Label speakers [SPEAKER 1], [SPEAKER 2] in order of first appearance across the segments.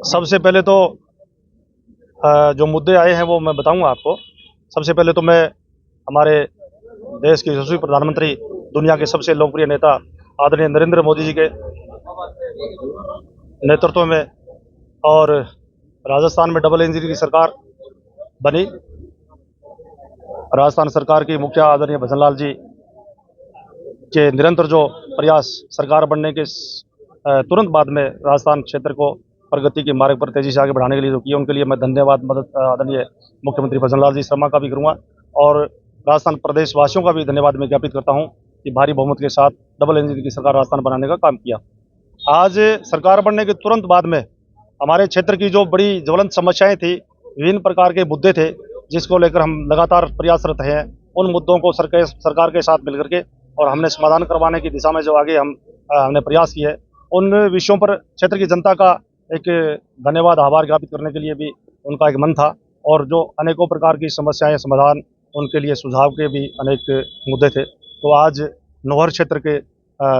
[SPEAKER 1] सबसे पहले तो जो मुद्दे आए हैं वो मैं बताऊंगा आपको। सबसे पहले तो मैं हमारे देश के यशस्वी प्रधानमंत्री, दुनिया के सबसे लोकप्रिय नेता आदरणीय नरेंद्र मोदी जी के नेतृत्व में और राजस्थान में डबल इंजन की सरकार बनी। राजस्थान सरकार की मुखिया आदरणीय भजनलाल जी के निरंतर जो प्रयास सरकार बनने के तुरंत बाद में राजस्थान क्षेत्र को प्रगति के मार्ग पर तेजी से आगे बढ़ाने के लिए जो किया, उनके लिए मैं धन्यवाद आदरणीय मुख्यमंत्री भजनलाल जी शर्मा का भी करूंगा और राजस्थान प्रदेश वासियों का भी धन्यवाद मैं ज्ञापित करता हूं कि भारी बहुमत के साथ डबल इंजन की सरकार राजस्थान बनाने का काम किया। आज सरकार बनने के तुरंत बाद में हमारे क्षेत्र की जो बड़ी ज्वलंत समस्याएं थी, विभिन्न प्रकार के मुद्दे थे जिसको लेकर हम लगातार प्रयासरत हैं, उन मुद्दों को सरकार के साथ मिलकर के और हमने समाधान करवाने की दिशा में जो आगे हमने प्रयास किए, उन विषयों पर क्षेत्र की जनता का एक धन्यवाद आभार ज्ञापित करने के लिए भी उनका एक मन था और जो अनेकों प्रकार की समस्याएं समाधान उनके लिए सुझाव के भी अनेक मुद्दे थे। तो आज नौहर क्षेत्र के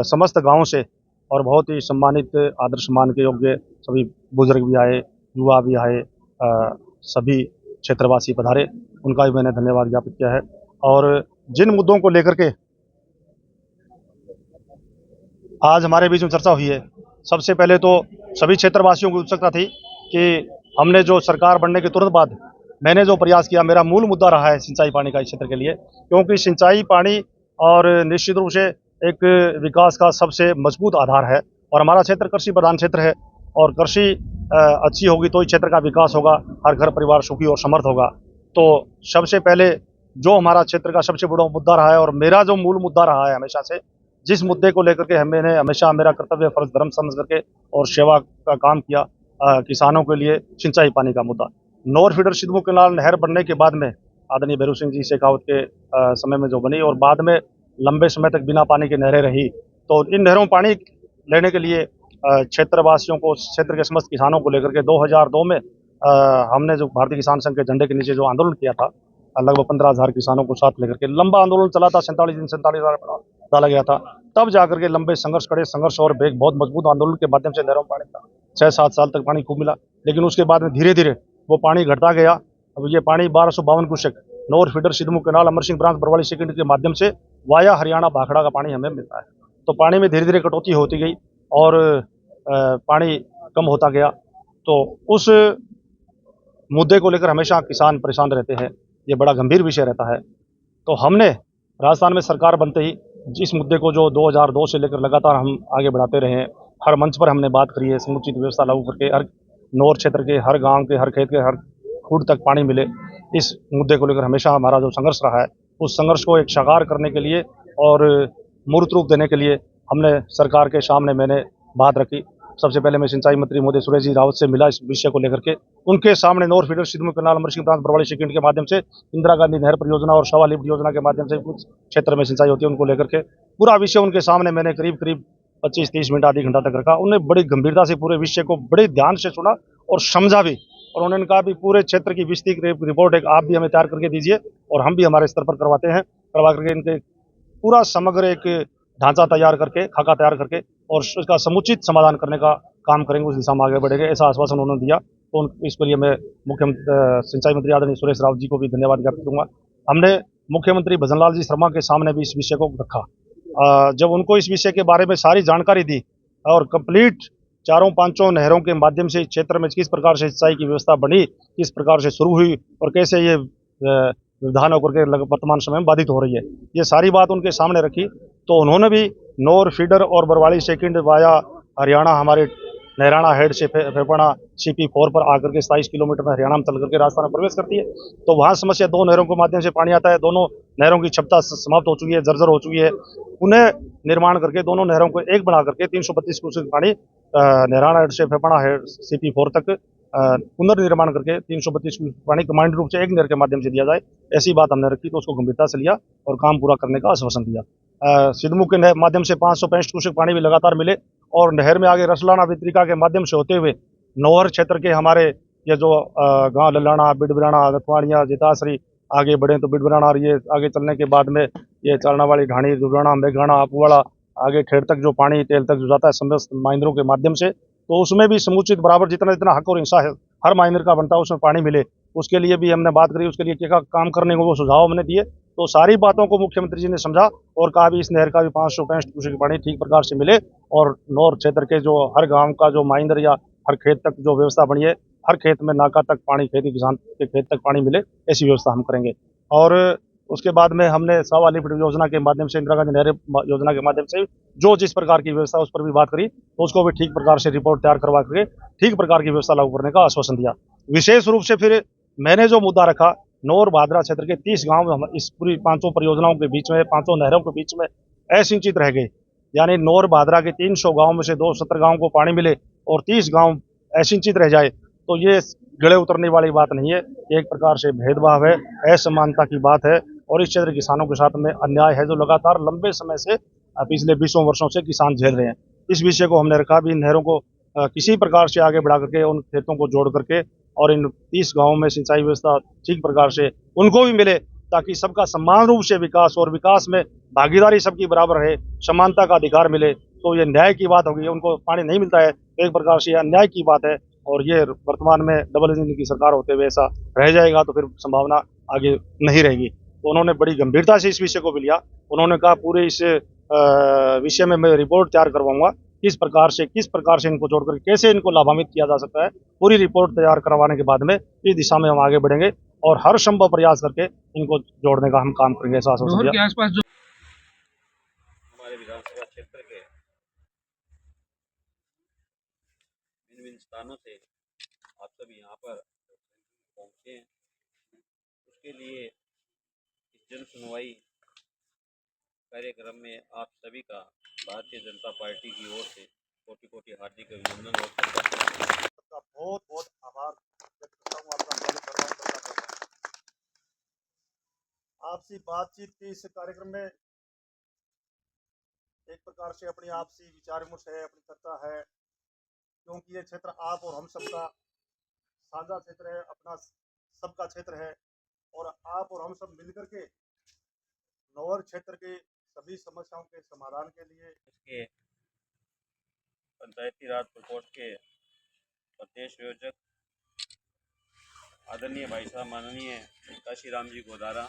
[SPEAKER 1] समस्त गांवों से और बहुत ही सम्मानित आदर सम्मान के योग्य सभी बुजुर्ग भी आए, युवा भी आए, सभी क्षेत्रवासी पधारे, उनका भी मैंने धन्यवाद ज्ञापित किया है। और जिन मुद्दों को लेकर के आज हमारे बीच में चर्चा हुई है, सबसे पहले तो सभी क्षेत्रवासियों की उत्सुकता थी कि हमने जो सरकार बनने के तुरंत बाद मैंने जो प्रयास किया, मेरा मूल मुद्दा रहा है सिंचाई पानी का इस क्षेत्र के लिए, क्योंकि सिंचाई पानी और निश्चित रूप से एक विकास का सबसे मजबूत आधार है और हमारा क्षेत्र कृषि प्रधान क्षेत्र है और कृषि अच्छी होगी तो इस क्षेत्र का विकास होगा, हर घर परिवार सुखी और समर्थ होगा। तो सबसे पहले जो हमारा क्षेत्र का सबसे बड़ा मुद्दा रहा है और मेरा जो मूल मुद्दा रहा है हमेशा से, जिस मुद्दे को लेकर के मैंने हमेशा मेरा कर्तव्य फर्ज धर्म समझ करके और सेवा का काम किया, किसानों के लिए सिंचाई पानी का मुद्दा। नौर फीडर सिद्धमुख केनाल नहर बनने के बाद में आदरणीय भैरू सिंह जी शेखावत के समय में जो बनी और बाद में लंबे समय तक बिना पानी के नहरें रही, तो इन नहरों में पानी लेने के लिए क्षेत्रवासियों को, क्षेत्र के समस्त किसानों को लेकर के 2002 में हमने जो भारतीय किसान संघ के झंडे के नीचे जो आंदोलन किया था, लगभग 15,000 किसानों को साथ लेकर के लंबा आंदोलन चला था, 47 दिन 47,000 डाला गया था। तब जाकर के लंबे संघर्ष, कड़े संघर्ष और एक बहुत मजबूत आंदोलन के माध्यम से नहरों में पानी था 6-7 साल तक पानी खूब मिला, लेकिन उसके बाद में धीरे धीरे वो पानी घटता गया। अब ये पानी 1252 cusec नौर feeder Sidhmukh canal Amar Singh branch Barwali second के माध्यम से वाया हरियाणा भाखड़ा का पानी हमें मिलता है। तो पानी में धीरे धीरे कटौती होती गई और पानी कम होता गया। तो उस मुद्दे को लेकर हमेशा किसान परेशान रहते हैं, ये बड़ा गंभीर विषय रहता है। तो हमने राजस्थान में सरकार बनते ही इस मुद्दे को जो 2002 से लेकर लगातार हम आगे बढ़ाते रहे हैं, हर मंच पर हमने बात करी है, समुचित व्यवस्था लागू करके हर नौर क्षेत्र के, हर गांव के, हर खेत के, हर फुट तक पानी मिले, इस मुद्दे को लेकर हमेशा हमारा जो संघर्ष रहा है, उस संघर्ष को एक साकार करने के लिए और मूर्त रूप देने के लिए हमने सरकार के सामने मैंने बात रखी। सबसे पहले मैं सिंचाई मंत्री महोदय सुरेश जी रावत से मिला इस विषय को लेकर के, उनके सामने नौर feeder Sidhmukh canal Amar Singh branch Barwali second के माध्यम से इंदिरा गांधी नहर परियोजना और शवा लिफ्ट योजना के माध्यम से कुछ क्षेत्र में सिंचाई होती है, उनको लेकर के पूरा विषय उनके सामने मैंने करीब 25-30 मिनट आधी घंटा तक रखा। उन्होंने बड़ी गंभीरता से पूरे विषय को बड़े ध्यान से सुना और समझा भी, और उन्होंने कहा भी पूरे क्षेत्र की विस्तृत रिपोर्ट एक आप भी हमें तैयार करके दीजिए और हम भी हमारे स्तर पर करवाते हैं, करवा करके इनके पूरा समग्र एक ढांचा तैयार करके, खाका तैयार करके और उसका समुचित समाधान करने का काम करेंगे, उस दिशा में आगे बढ़ेंगे, ऐसा आश्वासन उन्होंने दिया। तो इसके लिए मैं मुख्यमंत्री सिंचाई मंत्री आदरणीय सुरेश रावत जी को भी धन्यवाद ज्ञापित करूंगा। हमने मुख्यमंत्री भजनलाल जी शर्मा के सामने भी इस विषय को रखा। जब उनको इस विषय के बारे में सारी जानकारी दी और कंप्लीट 4-5 नहरों के माध्यम से क्षेत्र में किस प्रकार से सिंचाई की व्यवस्था बनी, किस प्रकार से शुरू हुई और कैसे ये विधान होकर के वर्तमान समय में बाधित हो रही है, ये सारी बात उनके सामने रखी। तो उन्होंने भी नौर फीडर और बरवाली सेकेंड वाया हरियाणा हमारे नहराना हेड से फेफाना CP4 पर आकर के 27 किलोमीटर में हरियाणा में चल करके राजस्थान में प्रवेश करती है। तो वहाँ समस्या 2 नहरों के माध्यम से पानी आता है, दोनों नहरों की क्षमता समाप्त हो चुकी है, जर्जर हो चुकी है। उन्हें निर्माण करके दोनों नहरों को एक बना करके 332 क्यूसेक पानी नहराना हेड से फेफाना हेड CP4 तक पुनर्निर्माण करके 332 क्यूसेक पानी कमांड रूप से एक नहर के माध्यम से दिया जाए, ऐसी बात हमने रखी। तो उसको गंभीरता से लिया और काम पूरा करने का आश्वासन दिया। सिद्धमुख के माध्यम से 565 क्यूसेक पानी भी लगातार मिले और नहर में आगे रसलाना वितरिका के माध्यम से होते हुए नौहर क्षेत्र के हमारे ये जो गांव लल्लाना, बिडबराना, रतवाड़िया, जिताश्री आगे बढ़े तो बिडबराना और ये आगे चलने के बाद में ये चालना वाली ढाणी, दुबराना, मेघाना, अपुवाड़ा, आगे खेत तक जो पानी तेल तक जो जाता है समस्त माइनरों के माध्यम से, तो उसमें भी समुचित बराबर जितना जितना हक और हिस्सा है हर माइनर का बनता है उसमें पानी मिले, उसके लिए भी हमने बात करी, उसके लिए क्या काम करने को वो सुझाव हमने दिए। तो सारी बातों को मुख्यमंत्री जी ने समझा और कहा भी इस नहर का भी 565 क्यूसेक पानी ठीक प्रकार से मिले और नौर क्षेत्र के जो हर गांव का जो माइनर या हर खेत तक जो व्यवस्था बनी है, हर खेत में नाका तक पानी, खेती किसान के खेत तक पानी मिले, ऐसी व्यवस्था हम करेंगे। और उसके बाद में हमने 1.25 लिफ्ट योजना के माध्यम से, इंदिरा गांधी नहर योजना के माध्यम से जो जिस प्रकार की व्यवस्था उस पर भी बात करी, तो उसको भी ठीक प्रकार से रिपोर्ट तैयार करवा करके ठीक प्रकार की व्यवस्था लागू करने का आश्वासन दिया। विशेष रूप से फिर मैंने जो मुद्दा रखा, नौर भादरा क्षेत्र के 30 गांव इस पूरी 500 परियोजनाओं के बीच में, 500 नहरों के बीच में असिंचित रह गए। यानी नौर भादरा के 300 गांव में से 270 गांव को पानी मिले और 30 गांव असिंचित रह जाए, तो ये गले उतरने वाली बात नहीं है। एक प्रकार से भेदभाव है, असमानता की बात है और इस क्षेत्र किसानों के साथ में अन्याय है जो लगातार लंबे समय से, पिछले 20 वर्षों से किसान झेल रहे हैं। इस विषय को हमने रखा भी, इन नहरों को किसी प्रकार से आगे बढ़ा करके उन खेतों को जोड़ करके और इन 30 गांवों में सिंचाई व्यवस्था ठीक प्रकार से उनको भी मिले, ताकि सबका समान रूप से विकास और विकास में भागीदारी सबकी बराबर रहे, समानता का अधिकार मिले। तो ये न्याय की बात होगी, उनको पानी नहीं मिलता है तो एक प्रकार से अन्याय की बात है और ये वर्तमान में डबल इंजन की सरकार होते हुए ऐसा रह जाएगा तो फिर संभावना आगे नहीं रहेगी। तो उन्होंने बड़ी गंभीरता से इस विषय को भी लिया। उन्होंने कहा पूरे इस विषय में मैं रिपोर्ट तैयार करवाऊंगा, किस प्रकार से इनको जोड़कर कैसे इनको लाभान्वित किया जा सकता है, पूरी रिपोर्ट तैयार करवाने के बाद में इस दिशा में हम आगे बढ़ेंगे और हर संभव प्रयास करके इनको जोड़ने का हम काम करेंगे। ऐसा आश्वासन दिया।
[SPEAKER 2] के आसपास जो हमारे विधानसभा क्षेत्र के भिन्न भिन्न स्थानों से आप सभी यहाँ पर पहुँचे हैं, उसके लिए इस जन सुनवाई कार्यक्रम में आप सभी का भारतीय जनता पार्टी की ओर से कोटि कोटि हार्दिक अभिनंदन और
[SPEAKER 1] आपका बहुत बहुत आभार व्यक्त करता हूँ, आपका स्वागत करता हूँ, धन्यवाद करता हूँ। आपसी बातचीत के इस कार्यक्रम में एक प्रकार से अपनी आपसी विचार विमर्श है, अपनी चर्चा है, क्योंकि ये क्षेत्र आप और हम सबका साझा क्षेत्र है, अपना सबका क्षेत्र है और आप और हम सब मिलकर के नौर क्षेत्र के सभी समस्याओं के समाधान के लिए
[SPEAKER 2] इसके पंचायती राज प्रकोष्ठ के प्रदेश संयोजक आदरणीय भाई साहब माननीय काशीराम जी गोदारा,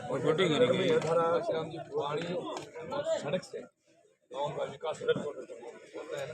[SPEAKER 2] और छोटी करेंगे
[SPEAKER 3] सड़क से गाँव का विकास होता है।